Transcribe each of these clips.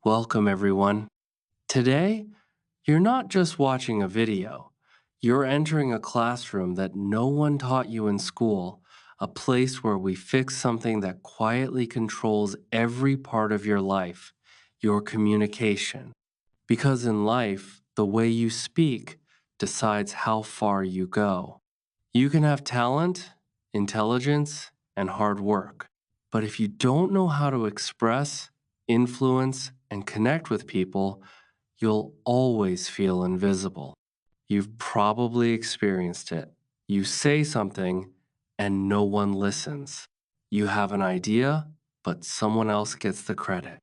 Welcome, everyone. Today, you're not just watching a video, you're entering a classroom that no one taught you in school, a place where we fix something that quietly controls every part of your life, your communication. Because in life, the way you speak decides how far you go. You can have talent, intelligence, and hard work. But if you don't know how to express, influence, and connect with people, you'll always feel invisible. You've probably experienced it. You say something and no one listens. You have an idea, but someone else gets the credit.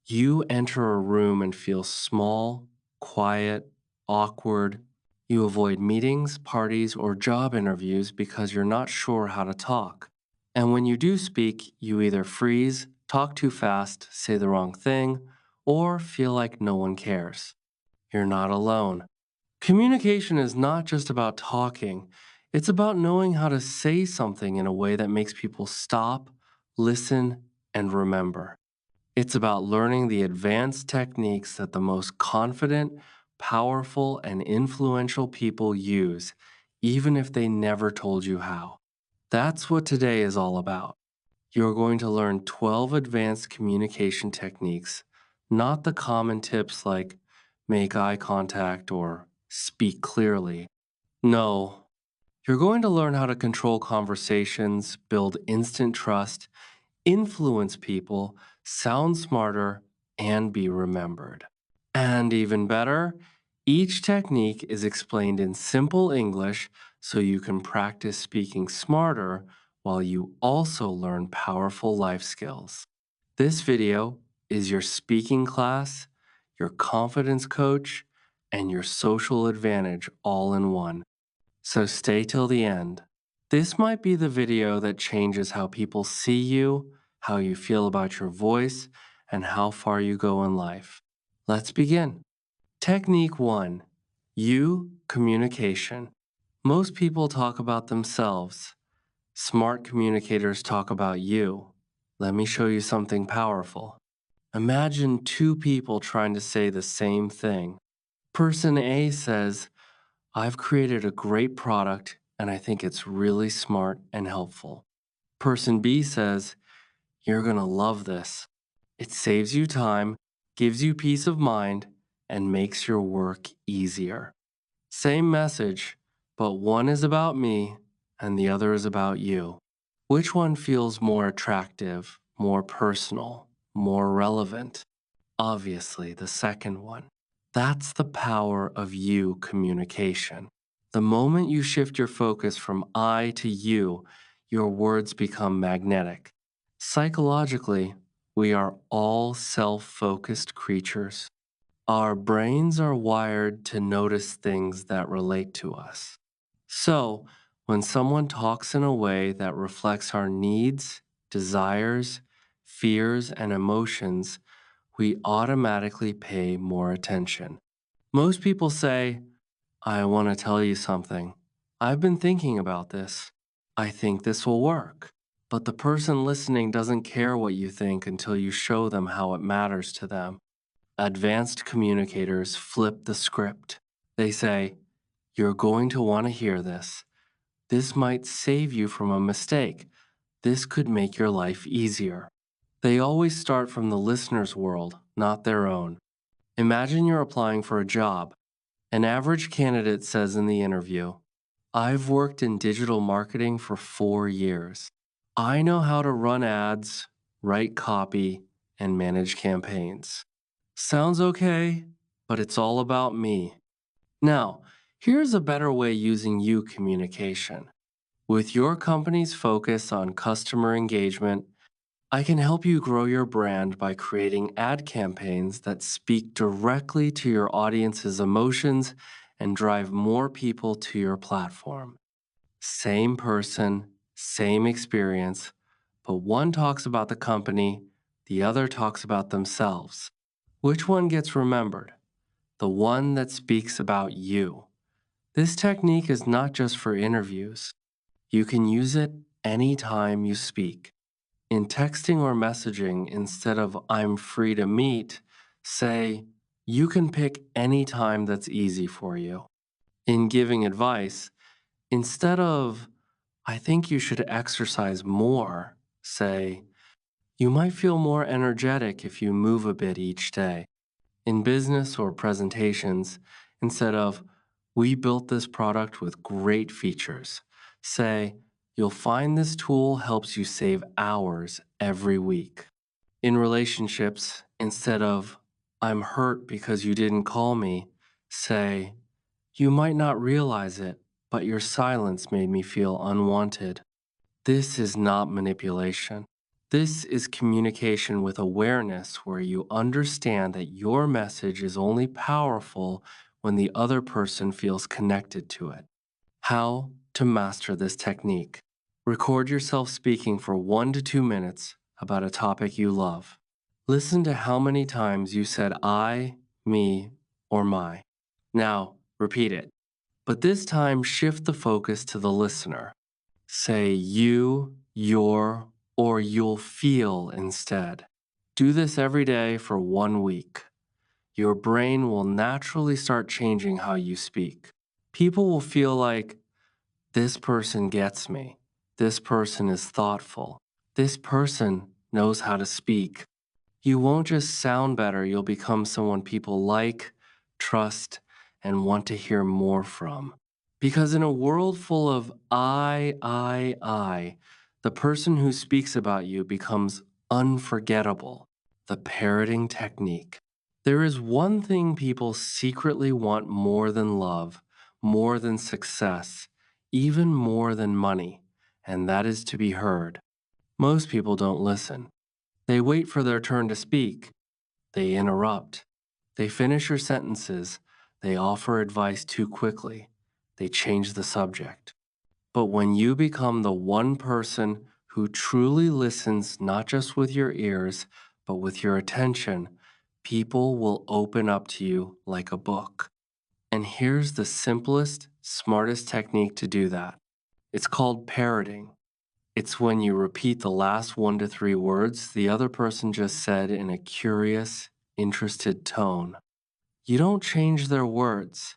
You enter a room and feel small, quiet, awkward. You avoid meetings, parties, or job interviews because you're not sure how to talk. And when you do speak, you either freeze, talk too fast, say the wrong thing, or feel like no one cares. You're not alone. Communication is not just about talking, it's about knowing how to say something in a way that makes people stop, listen, and remember. It's about learning the advanced techniques that the most confident, powerful, and influential people use, even if they never told you how. That's what today is all about. You're going to learn 12 advanced communication techniques, not the common tips like make eye contact or speak clearly. No, you're going to learn how to control conversations, build instant trust, influence people, sound smarter, and be remembered. And even better, each technique is explained in simple English so you can practice speaking smarter while you also learn powerful life skills. This video is your speaking class, your confidence coach, and your social advantage all in one. So stay till the end. This might be the video that changes how people see you, how you feel about your voice, and how far you go in life. Let's begin. Technique 1. You communication. Most people talk about themselves. Smart communicators talk about you. Let me show you something powerful. Imagine two people trying to say the same thing. Person A says, I've created a great product and I think it's really smart and helpful. Person B says, you're going to love this. It saves you time, gives you peace of mind, and makes your work easier. Same message, but one is about me and the other is about you. Which one feels more attractive, more personal, more relevant? Obviously, the second one. That's the power of you communication. The moment you shift your focus from I to you, your words become magnetic. Psychologically, we are all self focused creatures. Our brains are wired to notice things that relate to us. So, when someone talks in a way that reflects our needs, desires, fears, and emotions, we automatically pay more attention. Most people say, I want to tell you something. I've been thinking about this. I think this will work. But the person listening doesn't care what you think until you show them how it matters to them. Advanced communicators flip the script. They say, you're going to want to hear this. This might save you from a mistake. This could make your life easier. They always start from the listener's world, not their own. Imagine you're applying for a job. An average candidate says in the interview, I've worked in digital marketing for 4 years. I know how to run ads, write copy, and manage campaigns. Sounds okay, but it's all about me. Now, here's a better way using you communication. With your company's focus on customer engagement, I can help you grow your brand by creating ad campaigns that speak directly to your audience's emotions and drive more people to your platform. Same person, same experience, but one talks about the company, the other talks about themselves. Which one gets remembered? The one that speaks about you. This technique is not just for interviews. You can use it anytime you speak. In texting or messaging, instead of I'm free to meet, Say, you can pick any time that's easy for you. In giving advice, instead of, I think you should exercise more, say, you might feel more energetic if you move a bit each day. In business or presentations, instead of, we built this product with great features, say, you'll find this tool helps you save hours every week. In relationships, instead of, I'm hurt because you didn't call me, say, you might not realize it, but your silence made me feel unwanted. This is not manipulation. This is communication with awareness where you understand that your message is only powerful when the other person feels connected to it. How to master this technique. Record yourself speaking for 1 to 2 minutes about a topic you love. Listen to how many times you said I, me, or my. Now, repeat it. But this time, shift the focus to the listener. Say you, your, or you'll feel instead. Do this every day for 1 week. Your brain will naturally start changing how you speak. People will feel like, this person gets me. This person is thoughtful. This person knows how to speak. You won't just sound better, you'll become someone people like, trust, and want to hear more from. Because in a world full of I, the person who speaks about you becomes unforgettable. The parroting technique. There is one thing people secretly want more than love, more than success, even more than money, and that is to be heard. Most people don't listen. They wait for their turn to speak. They interrupt. They finish your sentences. They offer advice too quickly. They change the subject. But when you become the one person who truly listens, not just with your ears, but with your attention, people will open up to you like a book. And here's the simplest, smartest technique to do that. It's called parroting. It's when you repeat the last 1 to 3 words the other person just said in a curious, interested tone. You don't change their words.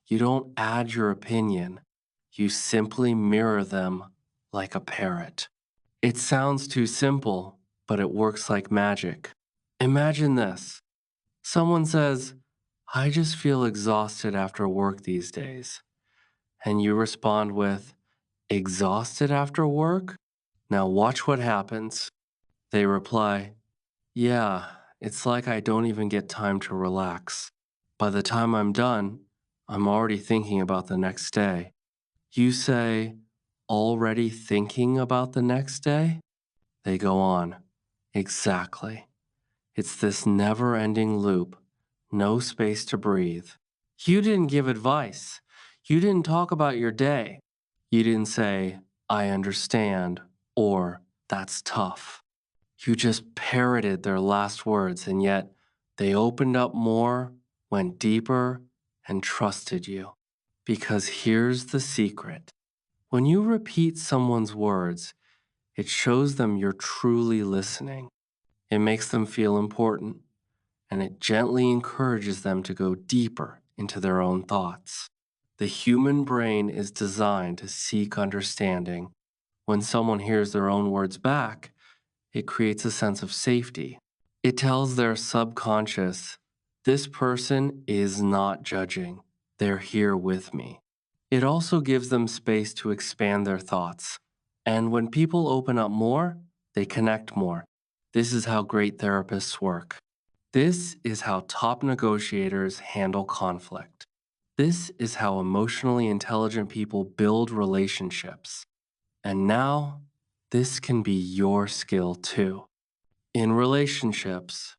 You don't add your opinion. You simply mirror them like a parrot. It sounds too simple, but it works like magic. Imagine this. Someone says, I just feel exhausted after work these days. And you respond with, exhausted after work? Now watch what happens. They reply, yeah, it's like I don't even get time to relax. By the time I'm done, I'm already thinking about the next day. You say, already thinking about the next day? They go on, exactly. It's this never ending loop, no space to breathe. You didn't give advice. You didn't talk about your day. You didn't say, I understand, or that's tough. You just parroted their last words, and yet they opened up more, went deeper, and trusted you. Because here's the secret. When you repeat someone's words, it shows them you're truly listening. It makes them feel important, and it gently encourages them to go deeper into their own thoughts. The human brain is designed to seek understanding. When someone hears their own words back, it creates a sense of safety. It tells their subconscious, this person is not judging. They're here with me. It also gives them space to expand their thoughts. And when people open up more, they connect more. This is how great therapists work. This is how top negotiators handle conflict. This is how emotionally intelligent people build relationships. And now, this can be your skill too. In relationships,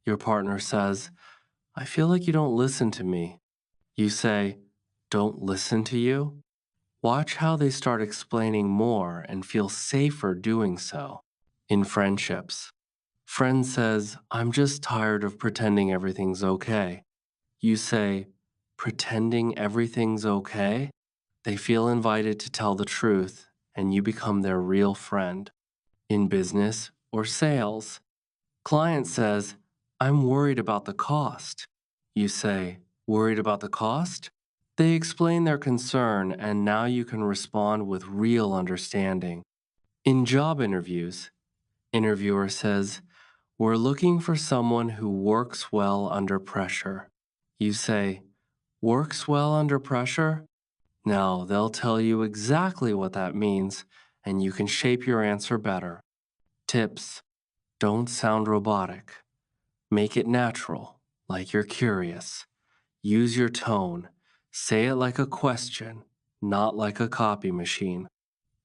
your partner says, I feel like you don't listen to me. You say, don't listen to you? Watch how they start explaining more and feel safer doing so. In friendships, friend says, I'm just tired of pretending everything's okay. You say, pretending everything's okay? They feel invited to tell the truth, and you become their real friend. In business or sales, client says, I'm worried about the cost. You say, worried about the cost? They explain their concern, and now you can respond with real understanding. In job interviews, interviewer says, we're looking for someone who works well under pressure. You say, works well under pressure? Now they'll tell you exactly what that means, and you can shape your answer better. Tips: don't sound robotic. Make it natural, like you're curious. Use your tone. Say it like a question, not like a copy machine.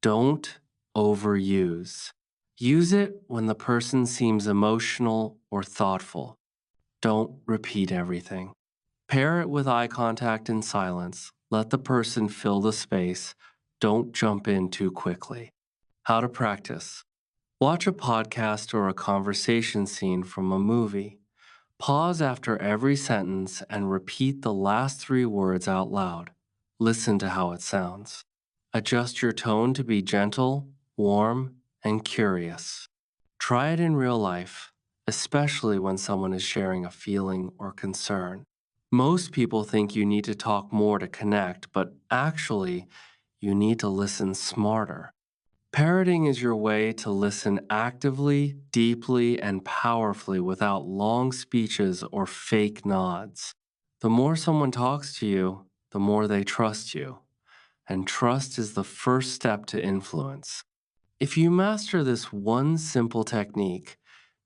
Don't overuse. Use it when the person seems emotional or thoughtful. Don't repeat everything. Pair it with eye contact and silence. Let the person fill the space. Don't jump in too quickly. How to practice. Watch a podcast or a conversation scene from a movie. Pause after every sentence and repeat the last three words out loud. Listen to how it sounds. Adjust your tone to be gentle, warm, and curious. Try it in real life, especially when someone is sharing a feeling or concern. Most people think you need to talk more to connect, but actually, you need to listen smarter. Parroting is your way to listen actively, deeply, and powerfully without long speeches or fake nods. The more someone talks to you, the more they trust you. And trust is the first step to influence. If you master this one simple technique,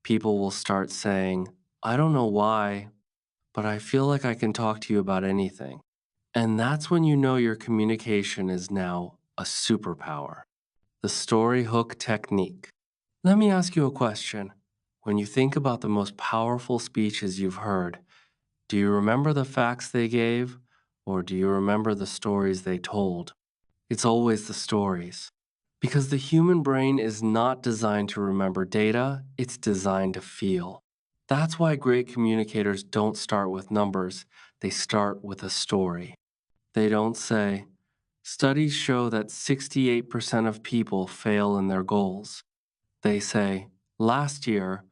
people will start saying, I don't know why, but I feel like I can talk to you about anything. And that's when you know your communication is now a superpower. The story hook technique. Let me ask you a question. When you think about the most powerful speeches you've heard, do you remember the facts they gave, or do you remember the stories they told? It's always the stories. Because the human brain is not designed to remember data, it's designed to feel. That's why great communicators don't start with numbers, they start with a story. They don't say, studies show that 68% of people fail in their goals. They say, last year,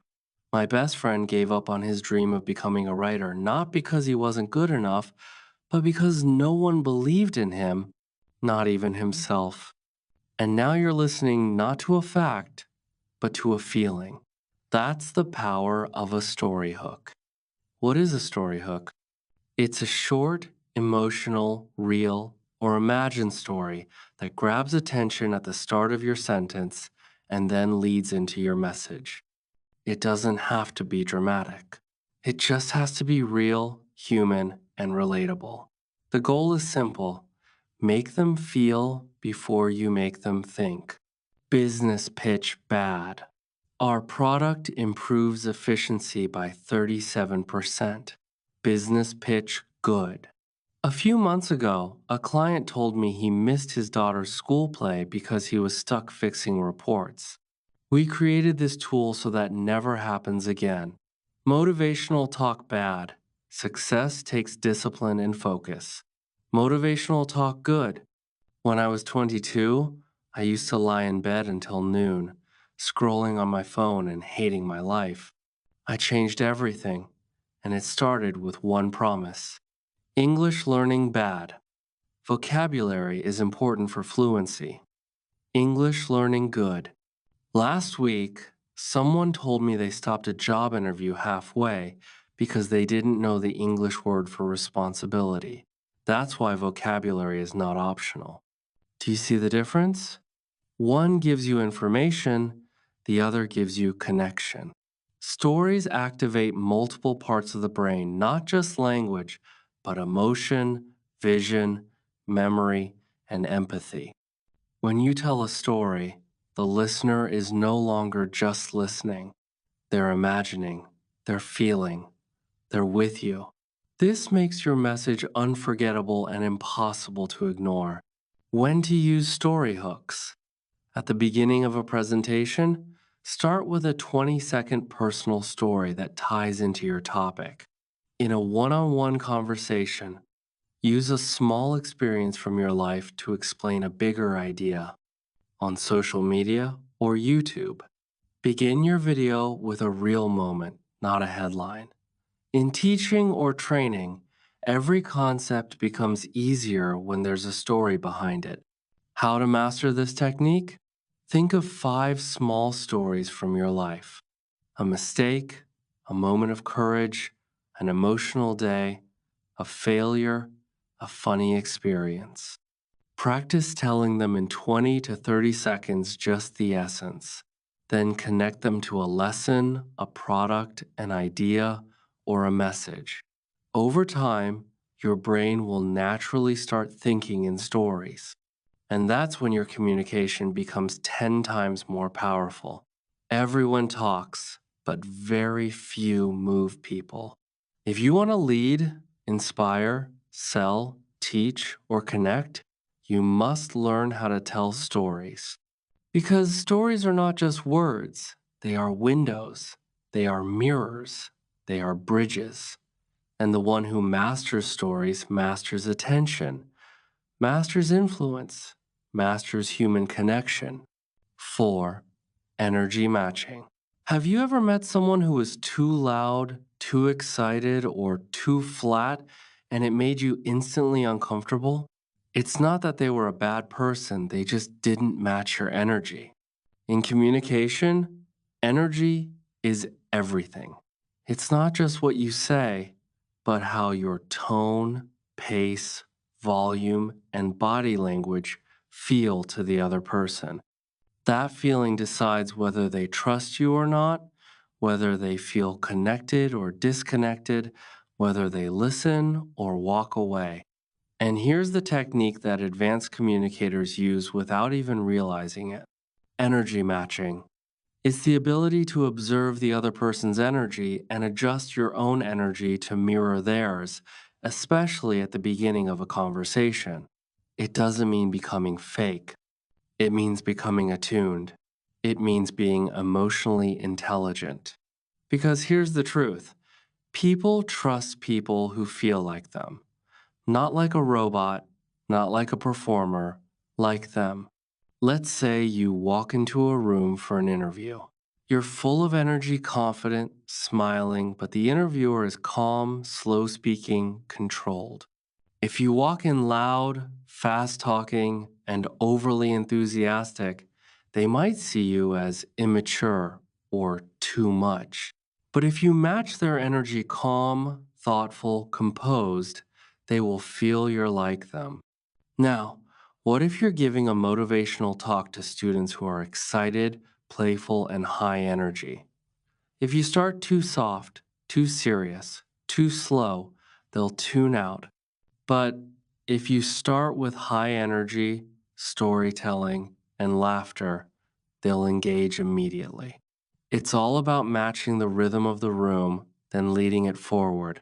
my best friend gave up on his dream of becoming a writer not because he wasn't good enough, but because no one believed in him, not even himself. And now you're listening not to a fact, but to a feeling. That's the power of a story hook. What is a story hook? It's a short, emotional, real, or imagined story that grabs attention at the start of your sentence and then leads into your message. It doesn't have to be dramatic. It just has to be real, human, and relatable. The goal is simple. Make them feel before you make them think. Business pitch bad. Our product improves efficiency by 37%. Business pitch good. A few months ago, a client told me he missed his daughter's school play because he was stuck fixing reports. We created this tool so that never happens again. Motivational talk bad. Success takes discipline and focus. Motivational talk good. When I was 22, I used to lie in bed until noon, scrolling on my phone and hating my life. I changed everything, and it started with one promise. English learning bad. Vocabulary is important for fluency. English learning good. Last week, someone told me they stopped a job interview halfway because they didn't know the English word for responsibility. That's why vocabulary is not optional. Do you see the difference? One gives you information, the other gives you connection. Stories activate multiple parts of the brain, not just language, but emotion, vision, memory, and empathy. When you tell a story, the listener is no longer just listening. They're imagining, they're feeling, they're with you. This makes your message unforgettable and impossible to ignore. When to use story hooks. At the beginning of a presentation, start with a 20-second personal story that ties into your topic. In a one-on-one conversation, use a small experience from your life to explain a bigger idea. On social media or YouTube, begin your video with a real moment, not a headline. In teaching or training, every concept becomes easier when there's a story behind it. How to master this technique? Think of 5 small stories from your life: a mistake, a moment of courage, an emotional day, a failure, a funny experience. Practice telling them in 20 to 30 seconds, just the essence. Then connect them to a lesson, a product, an idea, or a message. Over time, your brain will naturally start thinking in stories. And that's when your communication becomes 10 times more powerful. Everyone talks, but very few move people. If you want to lead, inspire, sell, teach, or connect, you must learn how to tell stories. Because stories are not just words, they are windows, they are mirrors, they are bridges. And the one who masters stories masters attention, masters influence, masters human connection. 4. Energy matching. Have you ever met someone who was too loud, too excited, or too flat, and it made you instantly uncomfortable? It's not that they were a bad person, they just didn't match your energy. In communication, energy is everything. It's not just what you say, but how your tone, pace, volume, and body language feel to the other person. That feeling decides whether they trust you or not, whether they feel connected or disconnected, whether they listen or walk away. And here's the technique that advanced communicators use without even realizing it: energy matching. It's the ability to observe the other person's energy and adjust your own energy to mirror theirs, especially at the beginning of a conversation. It doesn't mean becoming fake. It means becoming attuned. It means being emotionally intelligent. Because here's the truth: people trust people who feel like them. Not like a robot, not like a performer, like them. Let's say you walk into a room for an interview. You're full of energy, confident, smiling, but the interviewer is calm, slow speaking, controlled. If you walk in loud, fast talking, and overly enthusiastic, they might see you as immature or too much. But if you match their energy calm, thoughtful, composed, they will feel you're like them. Now, what if you're giving a motivational talk to students who are excited, playful, and high energy? If you start too soft, too serious, too slow, they'll tune out. But if you start with high energy, storytelling, and laughter, they'll engage immediately. It's all about matching the rhythm of the room, then leading it forward.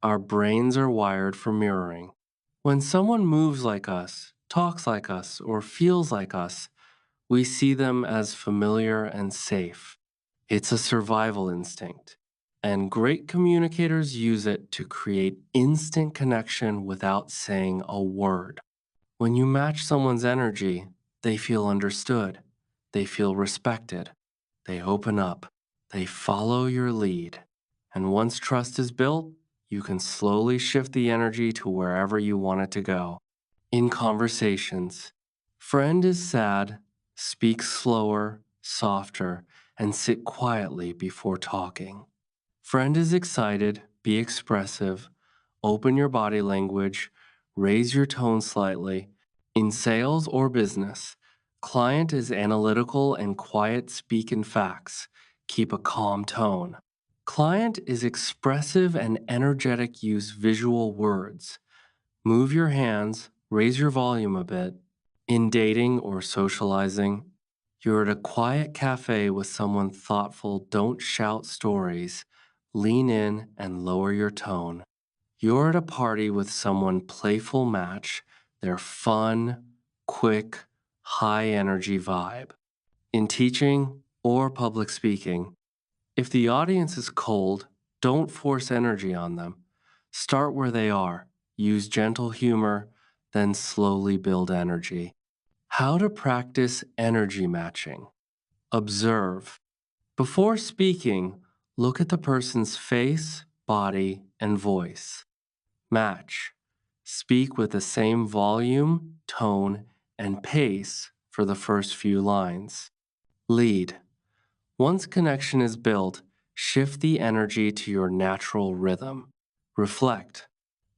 Our brains are wired for mirroring. When someone moves like us, talks like us, or feels like us, we see them as familiar and safe. It's a survival instinct, and great communicators use it to create instant connection without saying a word. When you match someone's energy, they feel understood, they feel respected, they open up, they follow your lead. And once trust is built, you can slowly shift the energy to wherever you want it to go. In conversations, friend is sad, speak slower, softer, and sit quietly before talking. Friend is excited, be expressive, open your body language, raise your tone slightly. In sales or business, client is analytical and quiet, speak in facts, keep a calm tone. Client is expressive and energetic, use visual words. Move your hands, raise your volume a bit. In dating or socializing, you're at a quiet cafe with someone thoughtful, don't shout stories. Lean in and lower your tone. You're at a party with someone playful, match their fun, quick, high energy vibe. In teaching or public speaking, if the audience is cold, don't force energy on them. Start where they are, use gentle humor, then slowly build energy. How to practice energy matching. Observe. Before speaking, Look at the person's face, body, and voice. Match. Speak with the same volume, tone, and pace for the first few lines. Lead. Once connection is built, shift the energy to your natural rhythm. Reflect.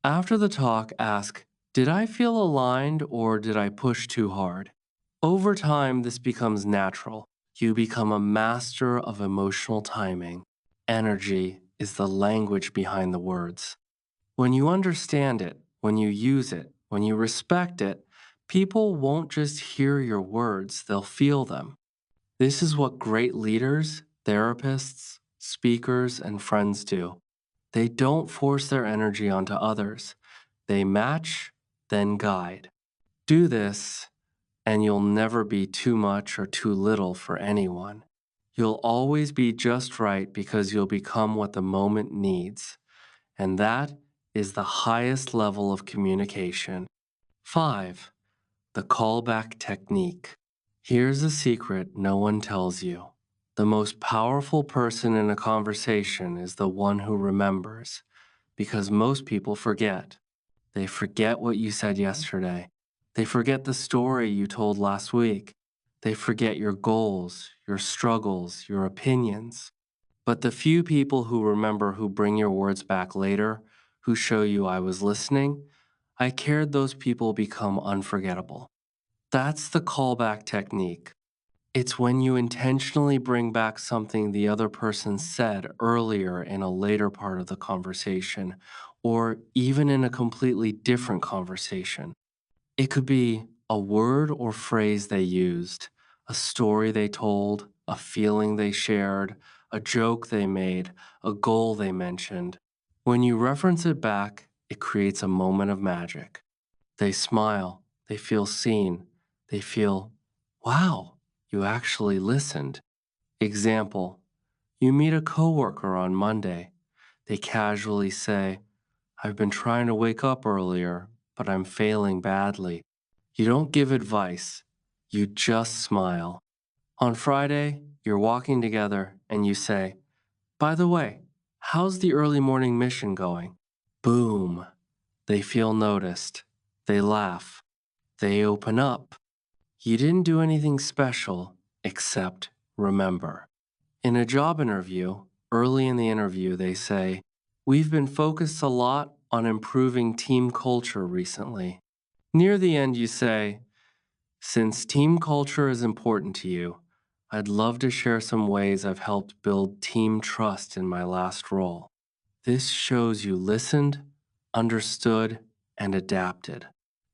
After the talk, ask, did I feel aligned or did I push too hard? Over time, this becomes natural. You become a master of emotional timing. Energy is the language behind the words. When you understand it, when you use it, when you respect it, people won't just hear your words, they'll feel them. This is what great leaders, therapists, speakers, and friends do. They don't force their energy onto others. They match, then guide. Do this, and you'll never be too much or too little for anyone. You'll always be just right because you'll become what the moment needs. And that is the highest level of communication. 5. The callback technique. Here's a secret no one tells you. The most powerful person in a conversation is the one who remembers, because most people forget. They forget what you said yesterday. They forget the story you told last week. They forget your goals, your struggles, your opinions. But the few people who remember, who bring your words back later, who show you I was listening, I cared, those people become unforgettable. That's the callback technique. It's when you intentionally bring back something the other person said earlier in a later part of the conversation, or even in a completely different conversation. It could be a word or phrase they used, a story they told, a feeling they shared, a joke they made, a goal they mentioned. When you reference it back, it creates a moment of magic. They smile, they feel seen, they feel, wow, you actually listened. Example, you meet a coworker on Monday. They casually say, I've been trying to wake up earlier, but I'm failing badly. You don't give advice, you just smile. On Friday, you're walking together and you say, by the way, how's the early morning mission going? Boom. They feel noticed. They laugh. They open up. You didn't do anything special except remember. In a job interview, early in the interview, they say, we've been focused a lot on improving team culture recently. Near the end, you say, since team culture is important to you, I'd love to share some ways I've helped build team trust in my last role. This shows you listened, understood, and adapted.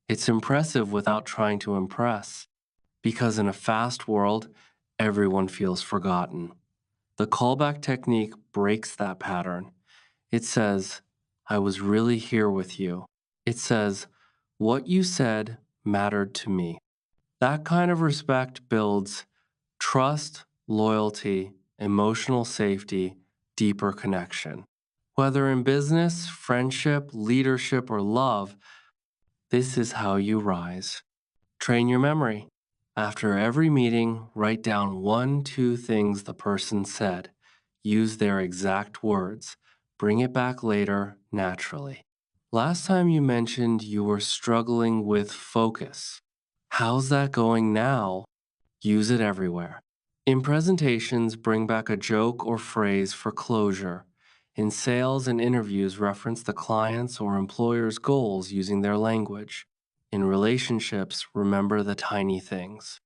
It's impressive without trying to impress, because in a fast world, everyone feels forgotten. The callback technique breaks that pattern. It says, I was really here with you. It says, what you said mattered to me. That kind of respect builds trust, loyalty, emotional safety, deeper connection. Whether in business, friendship, leadership, or love, this is how you rise. Train your memory. After every meeting, write down 1, 2 things the person said. Use their exact words. Bring it back later naturally. Last time you mentioned you were struggling with focus. How's that going now? Use it everywhere. In presentations, bring back a joke or phrase for closure. In sales and interviews, reference the client's or employer's goals using their language. In relationships, remember the tiny things.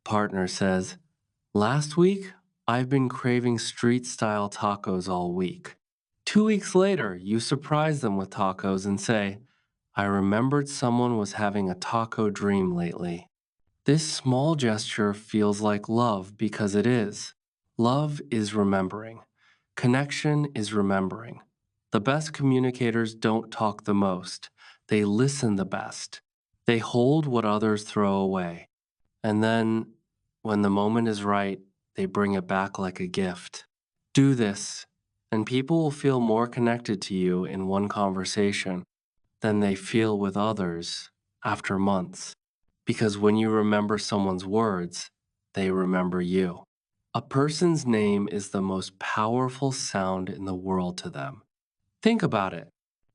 Partner says, last week, I've been craving street-style tacos all week. 2 weeks later, you surprise them with tacos and say, I remembered someone was having a taco dream lately. This small gesture feels like love because it is. Love is remembering. Connection is remembering. The best communicators don't talk the most. They listen the best. They hold what others throw away. And then, when the moment is right, they bring it back like a gift. Do this, and people will feel more connected to you in one conversation than they feel with others after months. Because when you remember someone's words, they remember you. A person's name is the most powerful sound in the world to them. Think about it.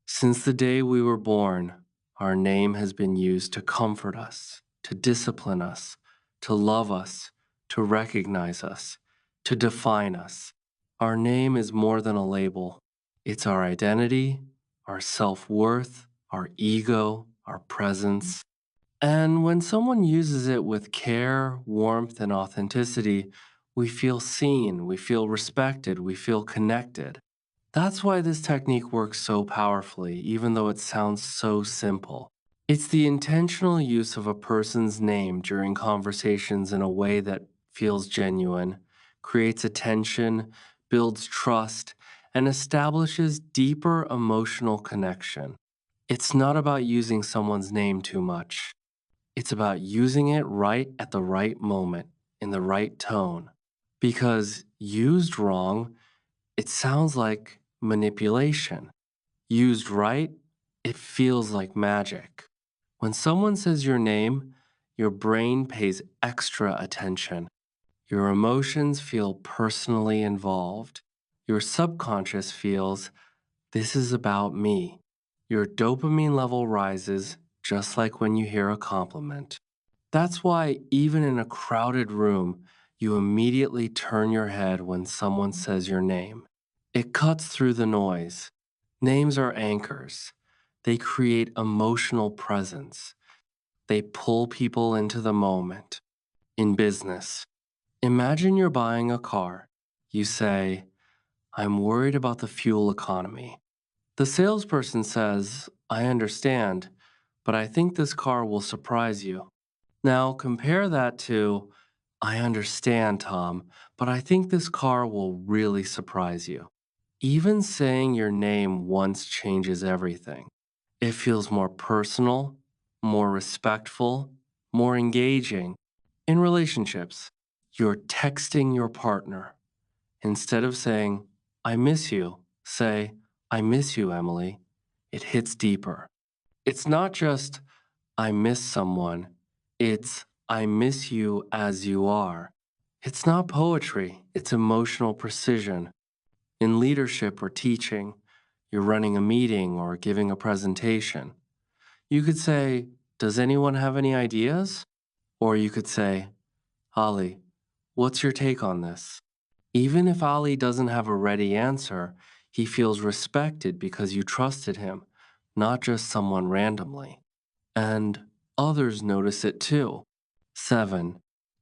Since the day we were born, our name has been used to comfort us, to discipline us, to love us, to recognize us, to define us. Our name is more than a label. It's our identity, our self worth, our ego, our presence. And when someone uses it with care, warmth, and authenticity, we feel seen, we feel respected, we feel connected. That's why this technique works so powerfully, even though it sounds so simple. It's the intentional use of a person's name during conversations in a way that feels genuine, creates attention, builds trust, and establishes deeper emotional connection. It's not about using someone's name too much. It's about using it right at the right moment, in the right tone. Because used wrong, it sounds like manipulation. Used right, it feels like magic. When someone says your name, your brain pays extra attention. Your emotions feel personally involved. Your subconscious feels, this is about me. Your dopamine level rises just like when you hear a compliment. That's why, even in a crowded room, you immediately turn your head when someone says your name. It cuts through the noise. Names are anchors. They create emotional presence. They pull people into the moment. In business, imagine you're buying a car. You say, I'm worried about the fuel economy. The salesperson says, I understand, but I think this car will surprise you. Now compare that to, I understand, Tom, but I think this car will really surprise you. Even saying your name once changes everything. It feels more personal, more respectful, more engaging. In relationships, you're texting your partner. Instead of saying, I miss you, say, I miss you, Emily. It hits deeper. It's not just, I miss someone, it's, I miss you as you are. It's not poetry, it's emotional precision. In leadership or teaching, you're running a meeting or giving a presentation. You could say, does anyone have any ideas? Or you could say, Ali, what's your take on this? Even if Ali doesn't have a ready answer, he feels respected because you trusted him, not just someone randomly. And others notice it too. 7.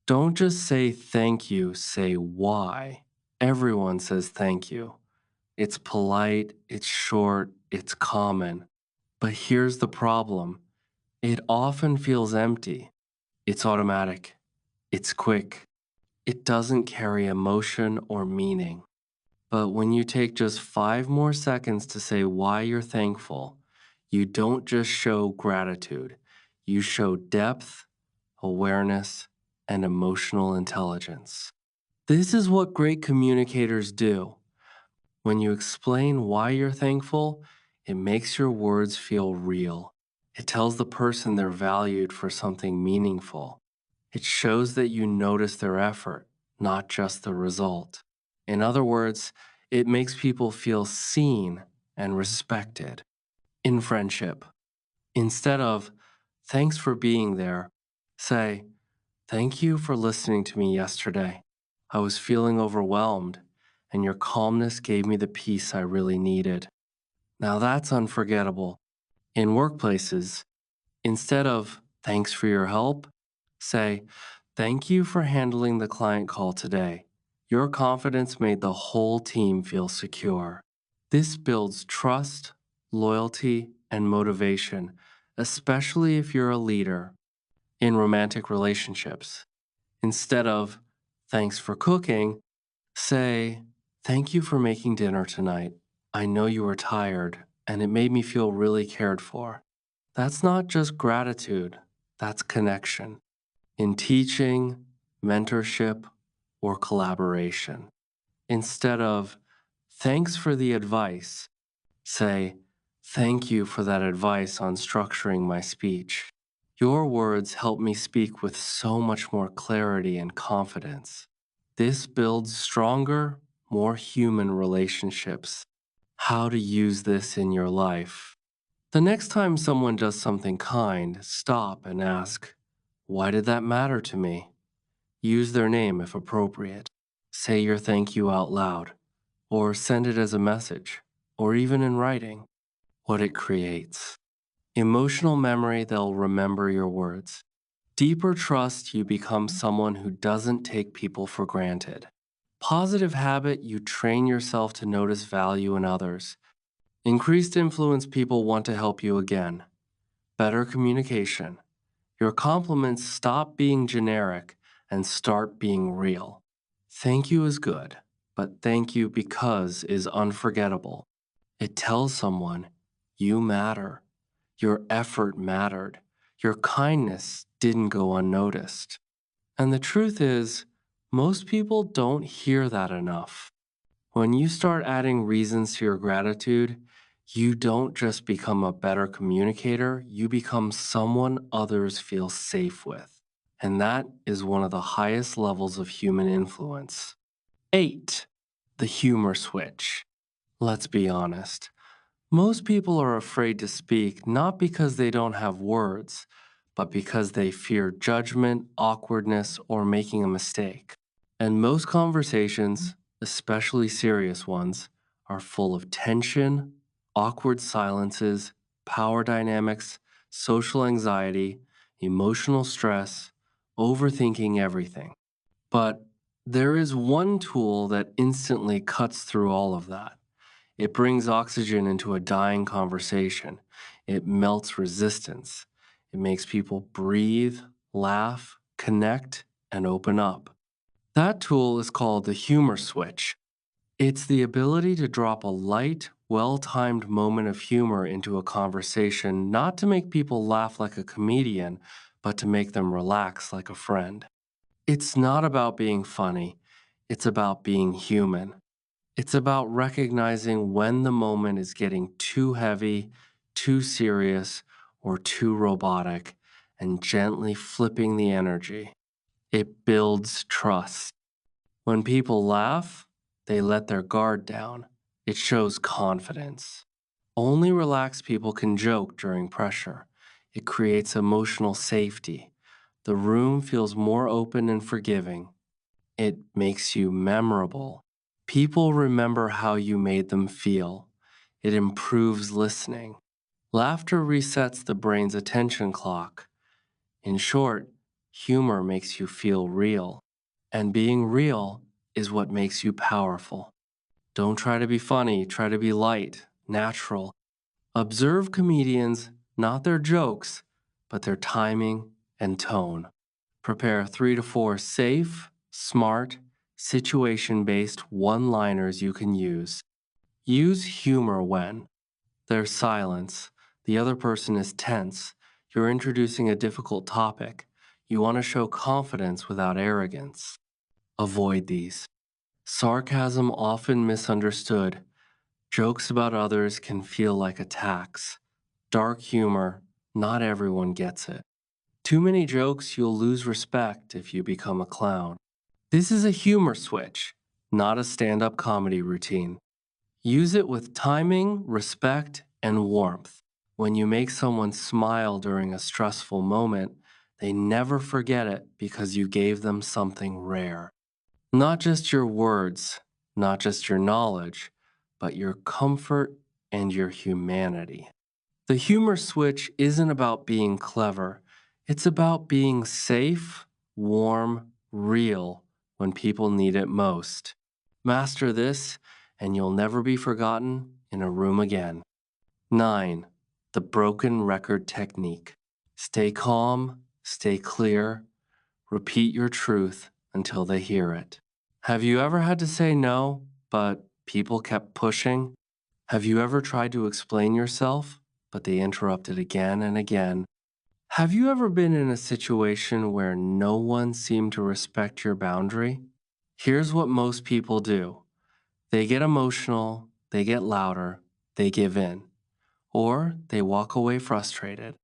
Don't just say thank you, say why. Everyone says thank you. It's polite, it's short, it's common. But here's the problem, it often feels empty. It's automatic, it's quick, it doesn't carry emotion or meaning. But when you take just 5 more seconds to say why you're thankful, you don't just show gratitude, you show depth, awareness, and emotional intelligence. This is what great communicators do. When you explain why you're thankful, it makes your words feel real. It tells the person they're valued for something meaningful. It shows that you notice their effort, not just the result. In other words, it makes people feel seen and respected. In friendship, instead of, thanks for being there, say, thank you for listening to me yesterday. I was feeling overwhelmed, and your calmness gave me the peace I really needed. Now that's unforgettable. In workplaces, instead of, thanks for your help, say, thank you for handling the client call today. Your confidence made the whole team feel secure. This builds trust, loyalty, and motivation, especially if you're a leader. In romantic relationships, instead of, thanks for cooking, say, thank you for making dinner tonight. I know you were tired, and it made me feel really cared for. That's not just gratitude, that's connection. In teaching, mentorship, or collaboration. Instead of, thanks for the advice, say, thank you for that advice on structuring my speech. Your words help me speak with so much more clarity and confidence. This builds stronger, more human relationships. How to use this in your life. The next time someone does something kind, stop and ask, "Why did that matter to me?" Use their name if appropriate. Say your thank you out loud, or send it as a message, or even in writing. What it creates. Emotional memory, they'll remember your words. Deeper trust, you become someone who doesn't take people for granted. Positive habit, you train yourself to notice value in others. Increased influence, people want to help you again. Better communication. Your compliments stop being generic and start being real. Thank you is good, but thank you because is unforgettable. It tells someone you matter. Your effort mattered. Your kindness didn't go unnoticed. And the truth is, most people don't hear that enough. When you start adding reasons to your gratitude, you don't just become a better communicator, you become someone others feel safe with. And that is one of the highest levels of human influence. 8. The humor switch. Let's be honest. Most people are afraid to speak not because they don't have words, but because they fear judgment, awkwardness, or making a mistake. And most conversations, especially serious ones, are full of tension, awkward silences, power dynamics, social anxiety, emotional stress, overthinking everything. But there is one tool that instantly cuts through all of that. It brings oxygen into a dying conversation. It melts resistance. It makes people breathe, laugh, connect, and open up. That tool is called the humor switch. It's the ability to drop a light, well timed moment of humor into a conversation, not to make people laugh like a comedian, but to make them relax like a friend. It's not about being funny, it's about being human. It's about recognizing when the moment is getting too heavy, too serious, or too robotic, and gently flipping the energy. It builds trust. When people laugh, they let their guard down. It shows confidence. Only relaxed people can joke during pressure. It creates emotional safety. The room feels more open and forgiving. It makes you memorable. People remember how you made them feel. It improves listening. Laughter resets the brain's attention clock. In short, humor makes you feel real. And being real is what makes you powerful. Don't try to be funny, try to be light, natural. Observe comedians, not their jokes, but their timing and tone. Prepare 3 to 4 safe, smart, situation based one liners you can use. Use humor when there's silence, the other person is tense, you're introducing a difficult topic, you want to show confidence without arrogance. Avoid these. Sarcasm often misunderstood. Jokes about others can feel like attacks. Dark humor, not everyone gets it. Too many jokes, you'll lose respect if you become a clown. This is a humor switch, not a stand up comedy routine. Use it with timing, respect, and warmth. When you make someone smile during a stressful moment, they never forget it because you gave them something rare. Not just your words, not just your knowledge, but your comfort and your humanity. The humor switch isn't about being clever, it's about being safe, warm, real when people need it most. Master this, and you'll never be forgotten in a room again. 9. The broken record technique. Stay calm, stay clear, repeat your truth until they hear it. Have you ever had to say no, but people kept pushing? Have you ever tried to explain yourself, but they interrupted again and again? Have you ever been in a situation where no one seemed to respect your boundary? Here's what most people do. They get emotional, they get louder, they give in, or they walk away frustrated.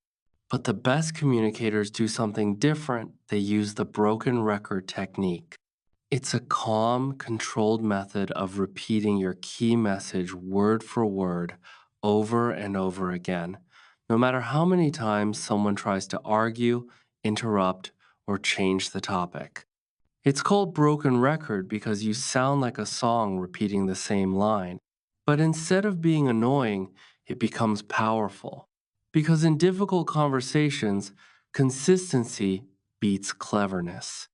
But the best communicators do something different. They use the broken record technique. It's a calm, controlled method of repeating your key message word for word over and over again, no matter how many times someone tries to argue, interrupt, or change the topic. It's called broken record because you sound like a song repeating the same line. But instead of being annoying, it becomes powerful. Because in difficult conversations, consistency beats cleverness.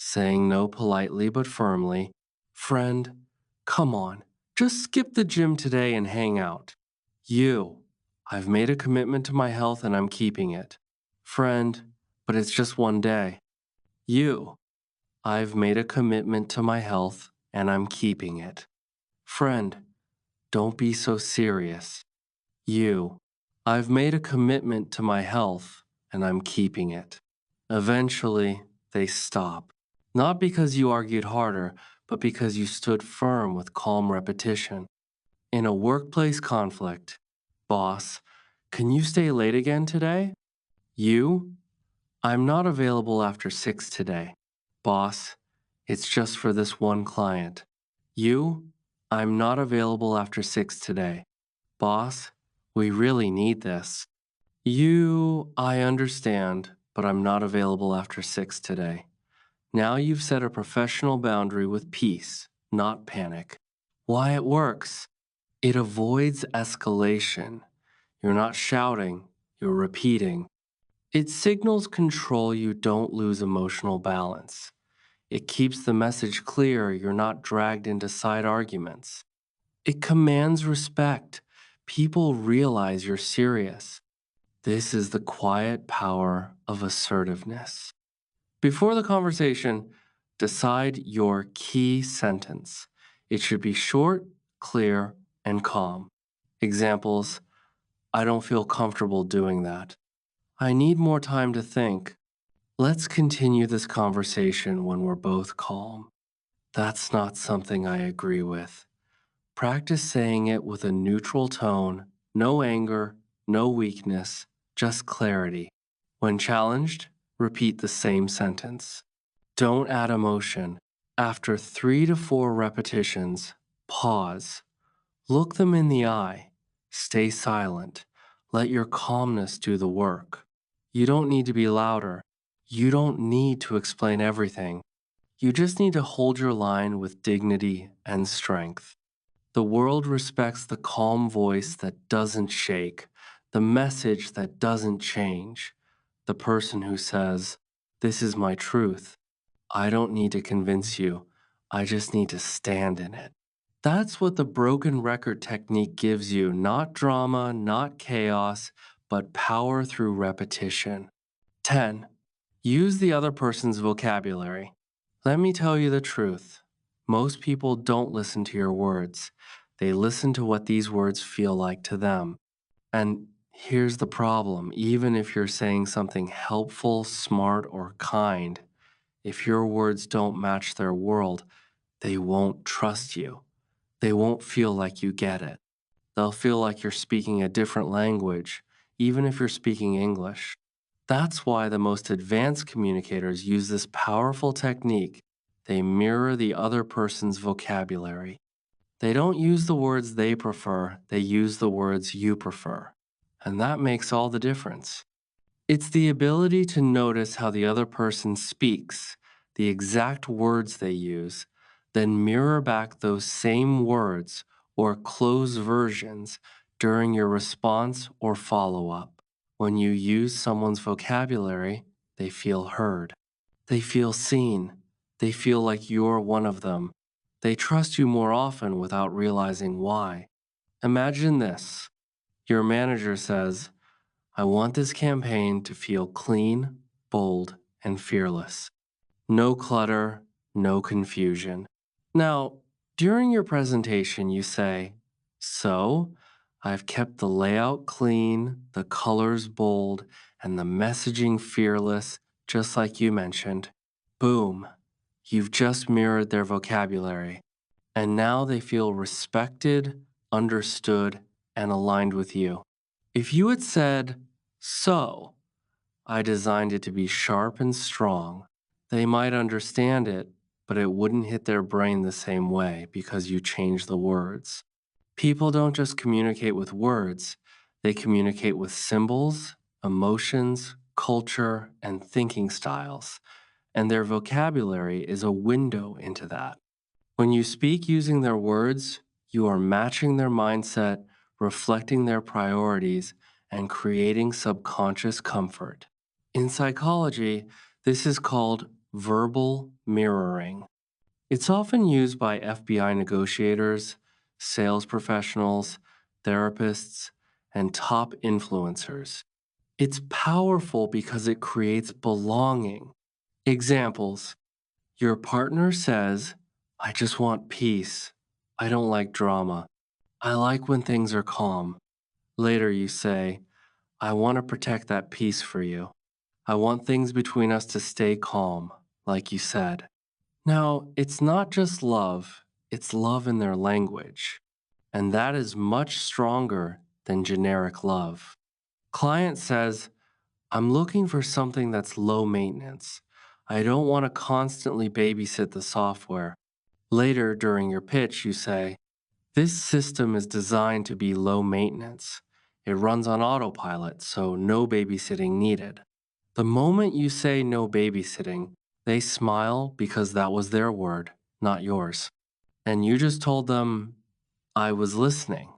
Saying no politely but firmly, "Friend, come on, just skip the gym today and hang out." You, "I've made a commitment to my health and I'm keeping it." Friend, "But it's just one day." You, "I've made a commitment to my health and I'm keeping it." Friend, "Don't be so serious." You, "I've made a commitment to my health and I'm keeping it." Eventually, they stop. Not because you argued harder, but because you stood firm with calm repetition. In a workplace conflict, boss, "Can you stay late again today?" You, "I'm not available after 6 today." Boss, "It's just for this one client." You, "I'm not available after 6 today." Boss, "We really need this." You, "I understand, but I'm not available after 6 today." Now you've set a professional boundary with peace, not panic. Why it works? It avoids escalation. You're not shouting, you're repeating. It signals control you don't lose emotional balance. It keeps the message clear you're not dragged into side arguments. It commands respect. People realize you're serious. This is the quiet power of assertiveness. Before the conversation, decide your key sentence. It should be short, clear, and calm. Examples: "I don't feel comfortable doing that." "I need more time to think." "Let's continue this conversation when we're both calm." "That's not something I agree with." Practice saying it with a neutral tone, no anger, no weakness, just clarity. When challenged, repeat the same sentence. Don't add emotion. After 3 to 4 repetitions, pause. Look them in the eye. Stay silent. Let your calmness do the work. You don't need to be louder. You don't need to explain everything. You just need to hold your line with dignity and strength. The world respects the calm voice that doesn't shake, the message that doesn't change, the person who says, "This is my truth. I don't need to convince you. I just need to stand in it." That's what the broken record technique gives you: not drama, not chaos, but power through repetition. 10. Use the other person's vocabulary. Let me tell you the truth. Most people don't listen to your words. They listen to what these words feel like to them. And here's the problem: even if you're saying something helpful, smart, or kind, if your words don't match their world, they won't trust you. They won't feel like you get it. They'll feel like you're speaking a different language, even if you're speaking English. That's why the most advanced communicators use this powerful technique. They mirror the other person's vocabulary. They don't use the words they prefer, they use the words you prefer. And that makes all the difference. It's the ability to notice how the other person speaks, the exact words they use, then mirror back those same words or close versions during your response or follow up. When you use someone's vocabulary, they feel heard. They feel seen. They feel like you're one of them. They trust you more often without realizing why. Imagine this: your manager says, "I want this campaign to feel clean, bold, and fearless. No clutter, no confusion." Now, during your presentation, you say, "So, I've kept the layout clean, the colors bold, and the messaging fearless, just like you mentioned." Boom, you've just mirrored their vocabulary. And now they feel respected, understood, and aligned with you. If you had said, "So, I designed it to be sharp and strong," they might understand it, but it wouldn't hit their brain the same way because you changed the words. People don't just communicate with words, they communicate with symbols, emotions, culture, and thinking styles, and their vocabulary is a window into that. When you speak using their words, you are matching their mindset, reflecting their priorities, and creating subconscious comfort. In psychology, this is called verbal mirroring. It's often used by FBI negotiators, sales professionals, therapists, and top influencers. It's powerful because it creates belonging. Examples: your partner says, "I just want peace. I don't like drama. I like when things are calm." Later, you say, "I want to protect that peace for you. I want things between us to stay calm, like you said." Now, it's not just love, it's love in their language. And that is much stronger than generic love. Client says, "I'm looking for something that's low maintenance. I don't want to constantly babysit the software." Later during your pitch, you say, "This system is designed to be low maintenance. It runs on autopilot, so no babysitting needed." The moment you say no babysitting, they smile because that was their word, not yours. And you just told them, "I was listening."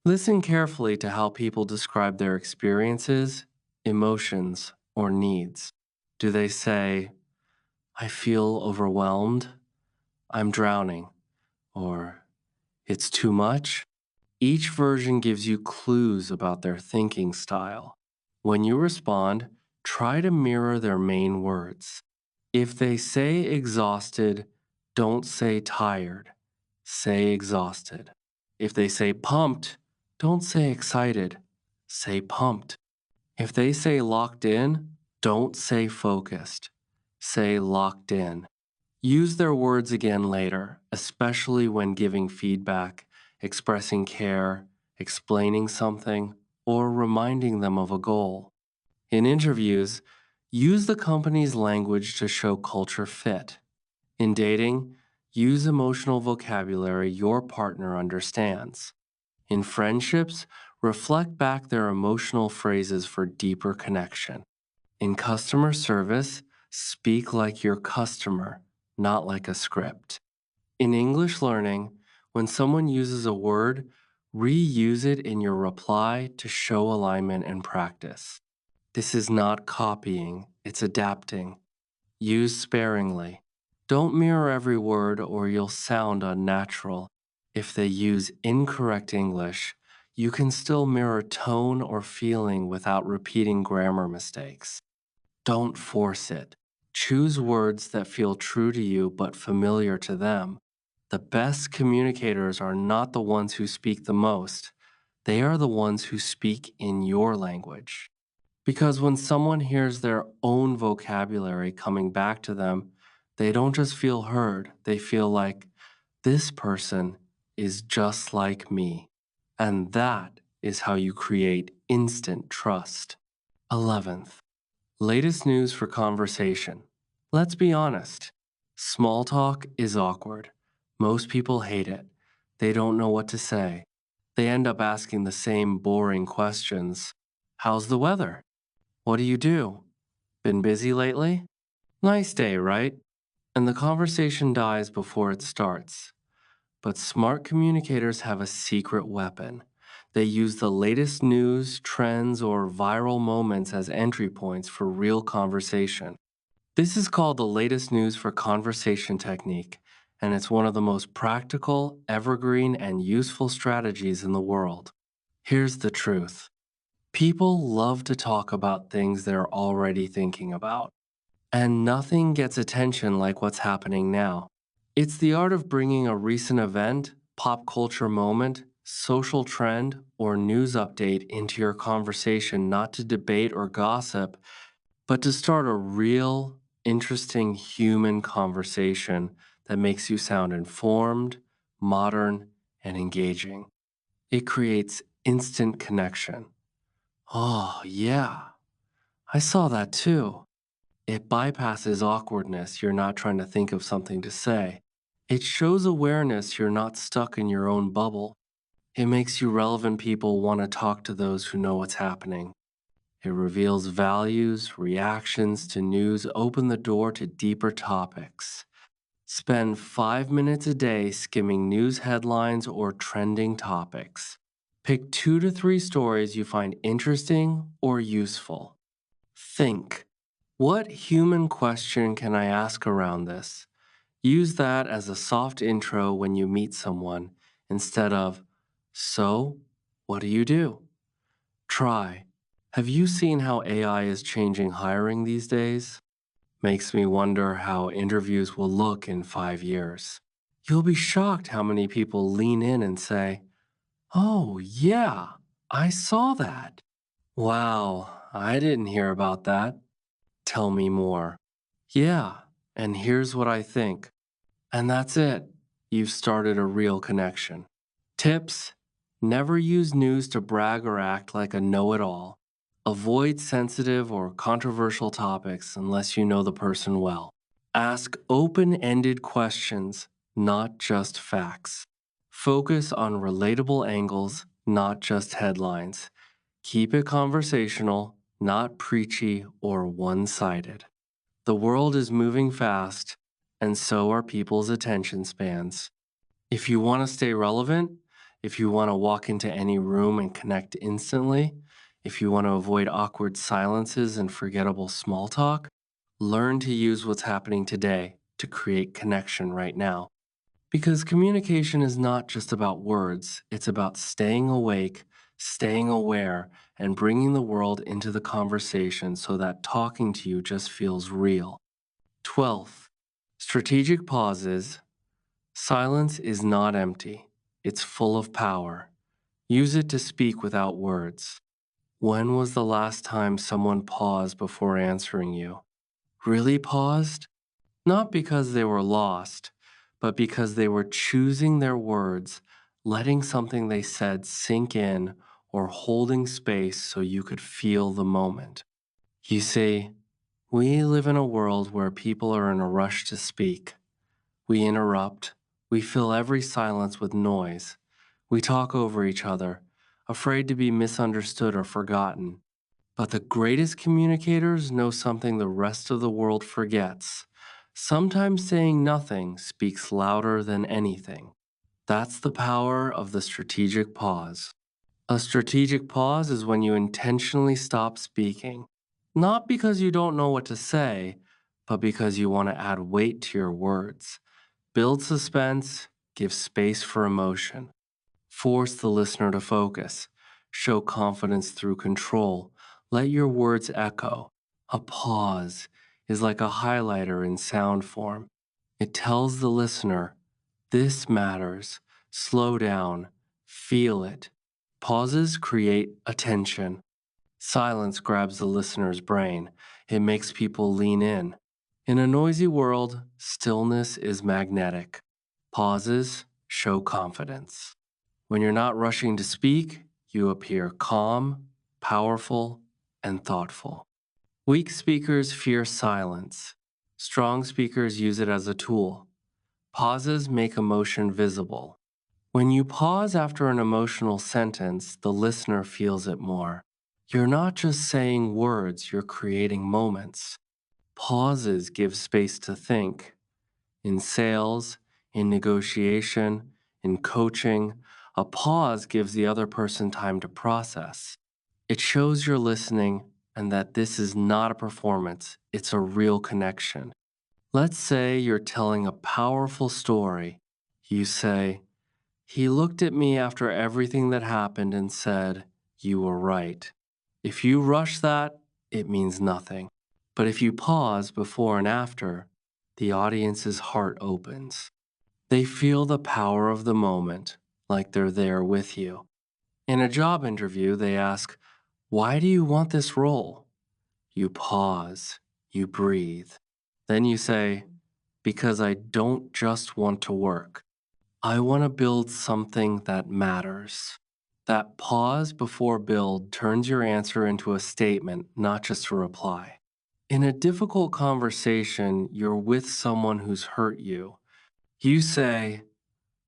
Listen carefully to how people describe their experiences, emotions, or needs. Do they say, "I feel overwhelmed," "I'm drowning," or "it's too much"? Each version gives you clues about their thinking style. When you respond, try to mirror their main words. If they say exhausted, don't say tired. Say exhausted. If they say pumped, don't say excited. Say pumped. If they say locked in, don't say focused. Say locked in. Use their words again later, especially when giving feedback, expressing care, explaining something, or reminding them of a goal. In interviews, use the company's language to show culture fit. In dating, use emotional vocabulary your partner understands. In friendships, reflect back their emotional phrases for deeper connection. In customer service, speak like your customer, not like a script. In English learning, when someone uses a word, reuse it in your reply to show alignment and practice. This is not copying, it's adapting. Use sparingly. Don't mirror every word or you'll sound unnatural. If they use incorrect English, you can still mirror tone or feeling without repeating grammar mistakes. Don't force it. Choose words that feel true to you but familiar to them. The best communicators are not the ones who speak the most, they are the ones who speak in your language. Because when someone hears their own vocabulary coming back to them, they don't just feel heard, they feel like, "This person is just like me." And that is how you create instant trust. 11th, latest news for conversation. Let's be honest. Small talk is awkward. Most people hate it. They don't know what to say. They end up asking the same boring questions. How's the weather? What do you do? Been busy lately? Nice day, right? And the conversation dies before it starts. But smart communicators have a secret weapon. They use the latest news, trends, or viral moments as entry points for real conversation. This is called the latest news for conversation technique, and it's one of the most practical, evergreen, and useful strategies in the world. Here's the truth. People love to talk about things they're already thinking about, and nothing gets attention like what's happening now. It's the art of bringing a recent event, pop culture moment, social trend, or news update into your conversation not to debate or gossip, but to start a real, interesting human conversation that makes you sound informed, modern, and engaging. It creates instant connection. "Oh, yeah, I saw that too." It bypasses awkwardness, you're not trying to think of something to say. It shows awareness, you're not stuck in your own bubble. It makes you relevant people want to talk to those who know what's happening. It reveals values, reactions to news, open the door to deeper topics. Spend 5 minutes a day skimming news headlines or trending topics. Pick 2 to 3 stories you find interesting or useful. Think, what human question can I ask around this? Use that as a soft intro when you meet someone instead of, so, what do you do? Try, have you seen how AI is changing hiring these days? Makes me wonder how interviews will look in 5 years. You'll be shocked how many people lean in and say, oh, yeah, I saw that. Wow, I didn't hear about that. Tell me more. Yeah, and here's what I think. And that's it. You've started a real connection. Tips: never use news to brag or act like a know it all. Avoid sensitive or controversial topics unless you know the person well. Ask open ended questions, not just facts. Focus on relatable angles, not just headlines. Keep it conversational, not preachy or one sided. The world is moving fast, and so are people's attention spans. If you want to stay relevant, if you want to walk into any room and connect instantly, if you want to avoid awkward silences and forgettable small talk, learn to use what's happening today to create connection right now. Because communication is not just about words, it's about staying awake, staying aware, and bringing the world into the conversation so that talking to you just feels real. 12th, strategic pauses. Silence is not empty, it's full of power. Use it to speak without words. When was the last time someone paused before answering you? Really paused? Not because they were lost, but because they were choosing their words, letting something they said sink in, or holding space so you could feel the moment. You see, we live in a world where people are in a rush to speak. We interrupt. We fill every silence with noise. We talk over each other, afraid to be misunderstood or forgotten. But the greatest communicators know something the rest of the world forgets. Sometimes saying nothing speaks louder than anything. That's the power of the strategic pause. A strategic pause is when you intentionally stop speaking, not because you don't know what to say, but because you want to add weight to your words. Build suspense, give space for emotion. Force the listener to focus. Show confidence through control. Let your words echo. A pause is like a highlighter in sound form. It tells the listener, this matters. Slow down. Feel it. Pauses create attention. Silence grabs the listener's brain. It makes people lean in. In a noisy world, stillness is magnetic. Pauses show confidence. When you're not rushing to speak, you appear calm, powerful, and thoughtful. Weak speakers fear silence. Strong speakers use it as a tool. Pauses make emotion visible. When you pause after an emotional sentence, the listener feels it more. You're not just saying words, you're creating moments. Pauses give space to think. In sales, in negotiation, in coaching, a pause gives the other person time to process. It shows you're listening and that this is not a performance, it's a real connection. Let's say you're telling a powerful story. You say, he looked at me after everything that happened and said, you were right. If you rush that, it means nothing. But if you pause before and after, the audience's heart opens. They feel the power of the moment, like they're there with you. In a job interview, they ask, why do you want this role? You pause, you breathe. Then you say, because I don't just want to work. I want to build something that matters. That pause before build turns your answer into a statement, not just a reply. In a difficult conversation, you're with someone who's hurt you. You say,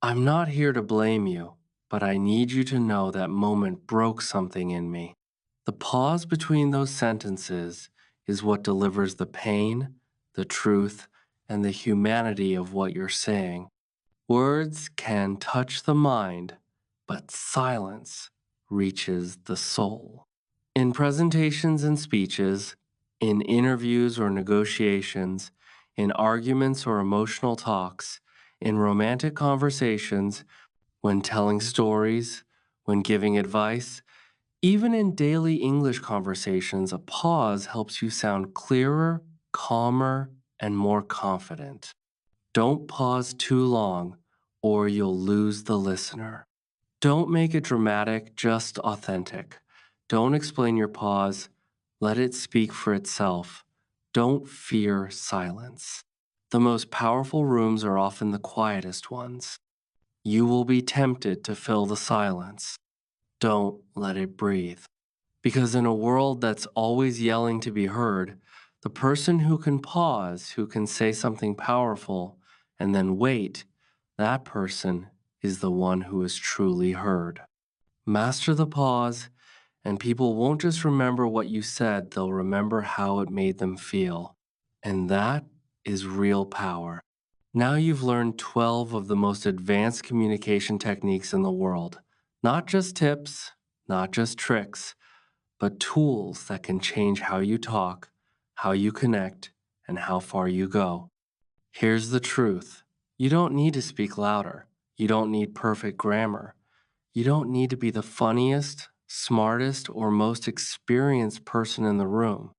I'm not here to blame you, but I need you to know that moment broke something in me. The pause between those sentences is what delivers the pain, the truth, and the humanity of what you're saying. Words can touch the mind, but silence reaches the soul. In presentations and speeches, in interviews or negotiations, in arguments or emotional talks, in romantic conversations, when telling stories, when giving advice, even in daily English conversations, a pause helps you sound clearer, calmer, and more confident. Don't pause too long, or you'll lose the listener. Don't make it dramatic, just authentic. Don't explain your pause, let it speak for itself. Don't fear silence. The most powerful rooms are often the quietest ones. You will be tempted to fill the silence. Don't let it breathe. Because in a world that's always yelling to be heard, the person who can pause, who can say something powerful, and then wait, that person is the one who is truly heard. Master the pause, and people won't just remember what you said, they'll remember how it made them feel. And that is real power. Now you've learned 12 of the most advanced communication techniques in the world. Not just tips, not just tricks, but tools that can change how you talk, how you connect, and how far you go. Here's the truth. You don't need to speak louder. You don't need perfect grammar. You don't need to be the funniest, smartest, or most experienced person in the room.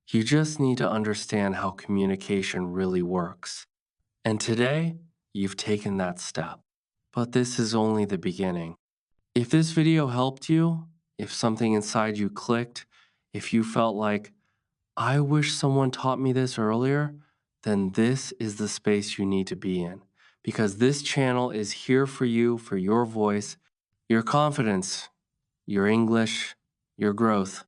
You just need to understand how communication really works. And today, you've taken that step. But this is only the beginning. If this video helped you, if something inside you clicked, if you felt like, I wish someone taught me this earlier, then this is the space you need to be in. Because this channel is here for you, for your voice, your confidence, your English, your growth.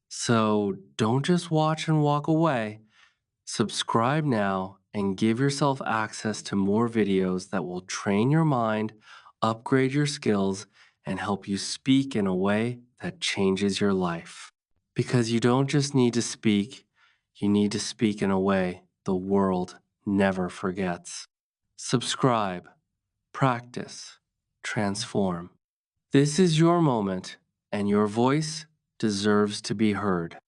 So don't just watch and walk away. Subscribe now and give yourself access to more videos that will train your mind, upgrade your skills, and help you speak in a way that changes your life. Because you don't just need to speak, you need to speak in a way the world never forgets. Subscribe, practice, transform. This is your moment, and your voice deserves to be heard.